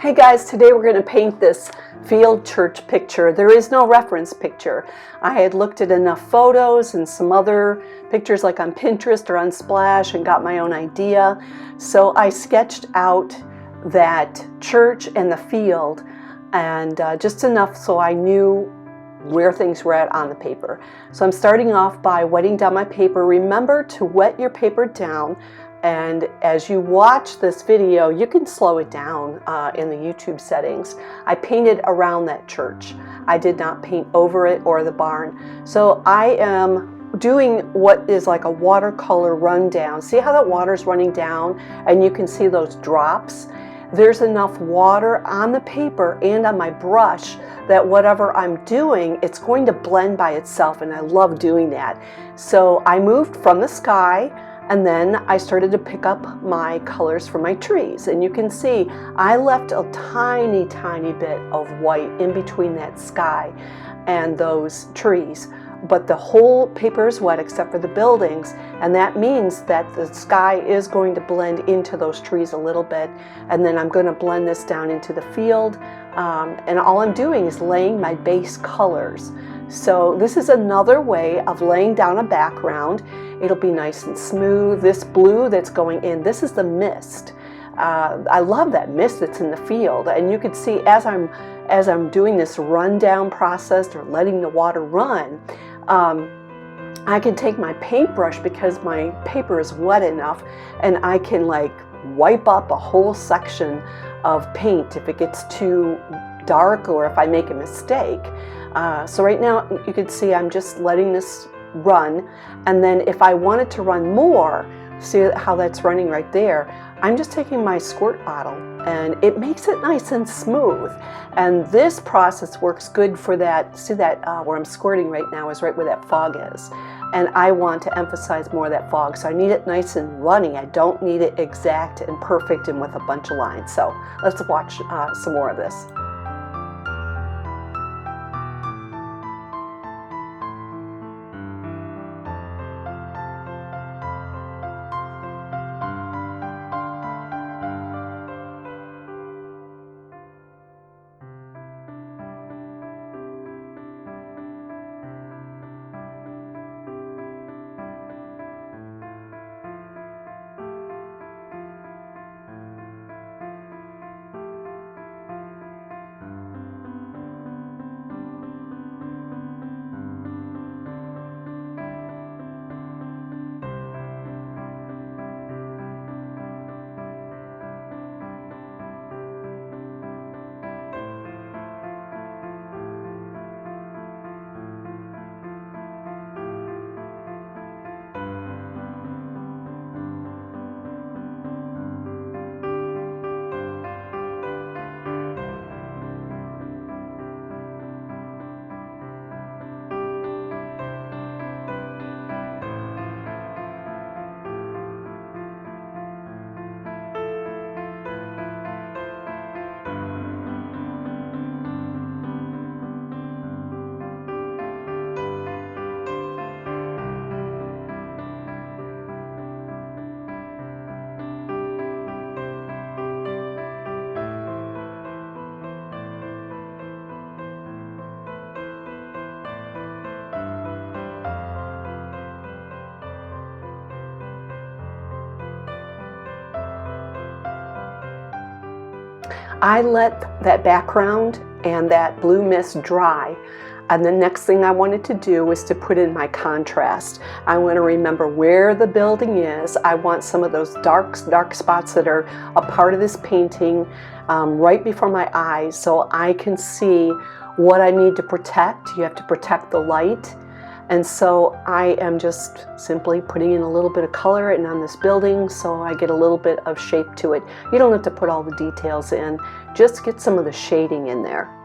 Hey guys, today we're going to paint this field church picture. There is no reference picture. I had looked at enough photos and some other pictures like on Pinterest or on Splash and got my own idea. So I sketched out that church and the field and just enough so I knew where things were at on the paper. So I'm starting off by wetting down my paper. Remember to wet your paper down. And as you watch this video, you can slow it down in the YouTube settings. I painted around that church. I did not paint over it or the barn. So I am doing what is like a watercolor rundown. See how that water's running down and you can see those drops? There's enough water on the paper and on my brush that whatever I'm doing, it's going to blend by itself, and I love doing that. So I moved from the sky, and then I started to pick up my colors for my trees. And you can see I left a tiny, tiny bit of white in between that sky and those trees. But the whole paper is wet except for the buildings. And that means that the sky is going to blend into those trees a little bit. And then I'm going to blend this down into the field. And all I'm doing is laying my base colors. So this is another way of laying down a background. It'll be nice and smooth. This blue that's going in, this is the mist. I love that mist that's in the field. And you can see as I'm doing this rundown process or letting the water run, I can take my paintbrush because my paper is wet enough, and I can like wipe up a whole section of paint if it gets too dark or if I make a mistake. So right now you can see I'm just letting this run, and then if I wanted to run more, see how that's running right there, I'm just taking my squirt bottle and it makes it nice and smooth. And this process works good for that. See that where I'm squirting right now is right where that fog is, and I want to emphasize more of that fog, so I need it nice and runny. I don't need it exact and perfect and with a bunch of lines. So let's watch some more of this. I let that background and that blue mist dry, and the next thing I wanted to do was to put in my contrast. I want to remember where the building is. I want some of those dark spots that are a part of this painting right before my eyes, so I can see what I need to protect. You have to protect the light. And so I am just simply putting in a little bit of color and on this building so I get a little bit of shape to it. You don't have to put all the details in, just get some of the shading in there.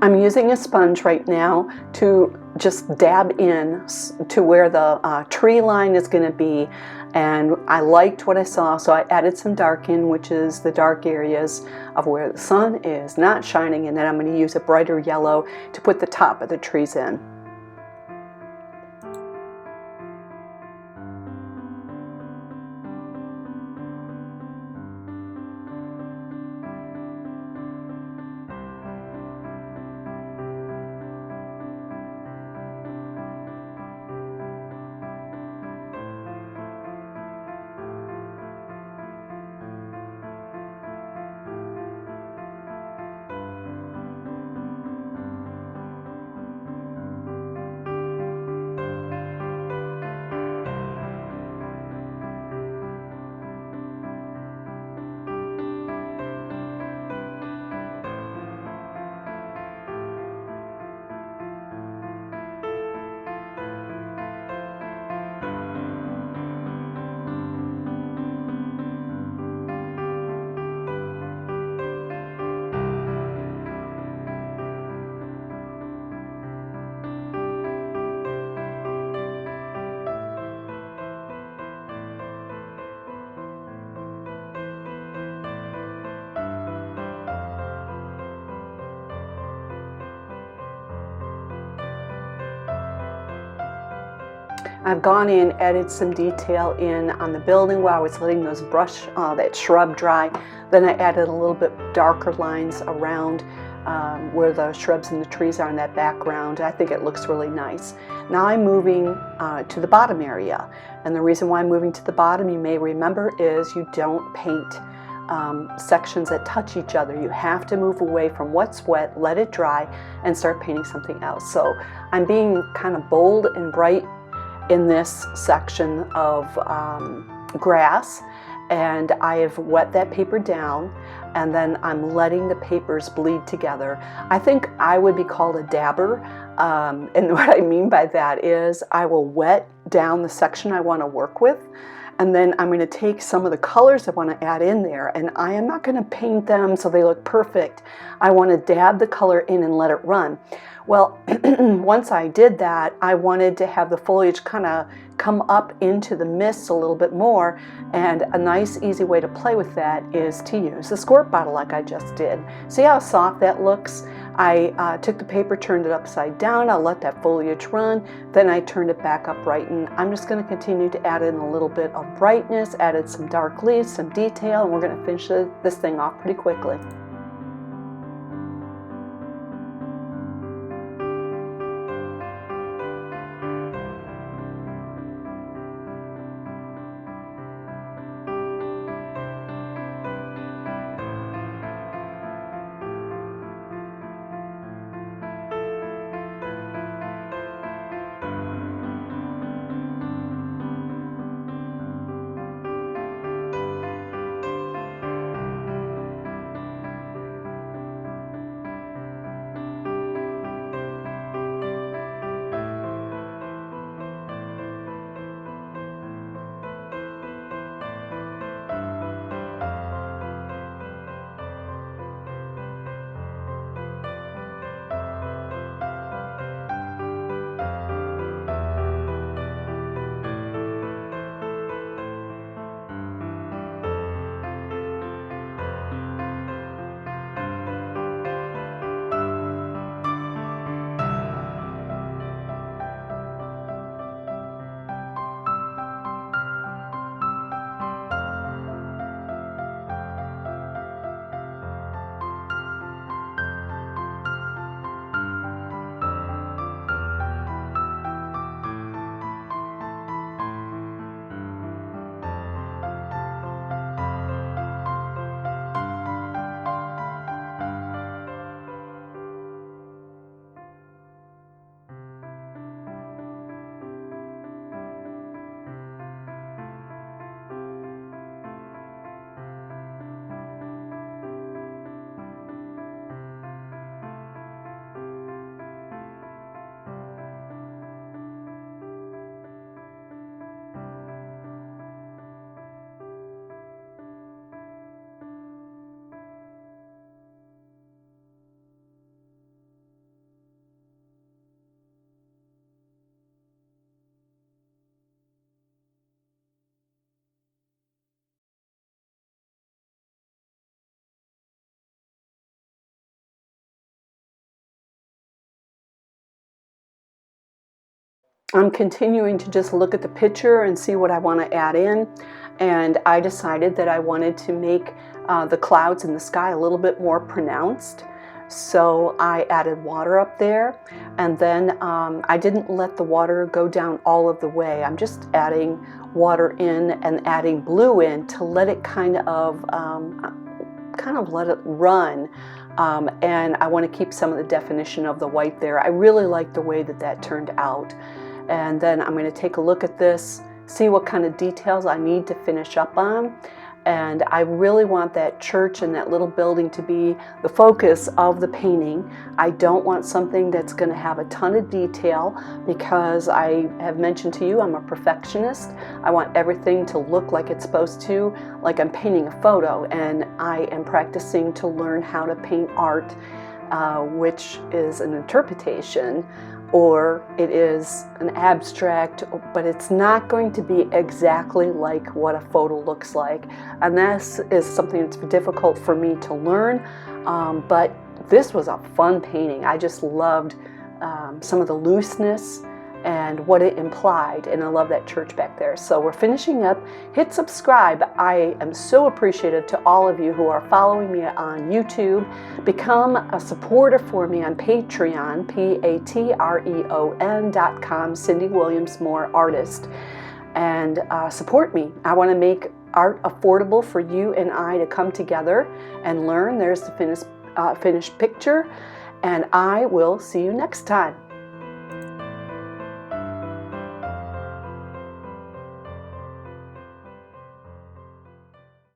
I'm using a sponge right now to just dab in to where the tree line is going to be, and I liked what I saw, so I added some dark in, which is the dark areas of where the sun is not shining, and then I'm going to use a brighter yellow to put the top of the trees in. I've gone in, added some detail in on the building while I was letting those that shrub dry. Then I added a little bit darker lines around where the shrubs and the trees are in that background. I think it looks really nice. Now I'm moving to the bottom area. And the reason why I'm moving to the bottom, you may remember, is you don't paint sections that touch each other. You have to move away from what's wet, let it dry, and start painting something else. So I'm being kind of bold and bright in this section of grass, and I have wet that paper down, and then I'm letting the papers bleed together. I think I would be called a dabber, and what I mean by that is I will wet down the section I want to work with, and then I'm going to take some of the colors I want to add in there, and I am not going to paint them so they look perfect. I want to dab the color in and let it run. Well, once I did that, I wanted to have the foliage kind of come up into the mist a little bit more, and a nice easy way to play with that is to use a squirt bottle like I just did. See how soft that looks? I took the paper, turned it upside down, I let that foliage run, then I turned it back upright, and I'm just going to continue to add in a little bit of brightness, added some dark leaves, some detail, and we're going to finish this thing off pretty quickly. I'm continuing to just look at the picture and see what I want to add in. And I decided that I wanted to make the clouds in the sky a little bit more pronounced. So I added water up there, and then I didn't let the water go down all of the way. I'm just adding water in and adding blue in to let it kind of let it run. And I want to keep some of the definition of the white there. I really like the way that that turned out. And then I'm going to take a look at this, see what kind of details I need to finish up on. And I really want that church and that little building to be the focus of the painting. I don't want something that's going to have a ton of detail, because I have mentioned to you I'm a perfectionist. I want everything to look like it's supposed to, like I'm painting a photo, and I am practicing to learn how to paint art, which is an interpretation, or it is an abstract, but it's not going to be exactly like what a photo looks like. And this is something that's difficult for me to learn, but this was a fun painting. I just loved some of the looseness and what it implied, and I love that church back there. So we're finishing up. Hit subscribe. I am so appreciative to all of you who are following me on YouTube. Become a supporter for me on Patreon, patreon.com, Cindy Williams Moore Artist, and support me. I want to make art affordable for you and I to come together and learn. There's the finished picture, and I will see you next time.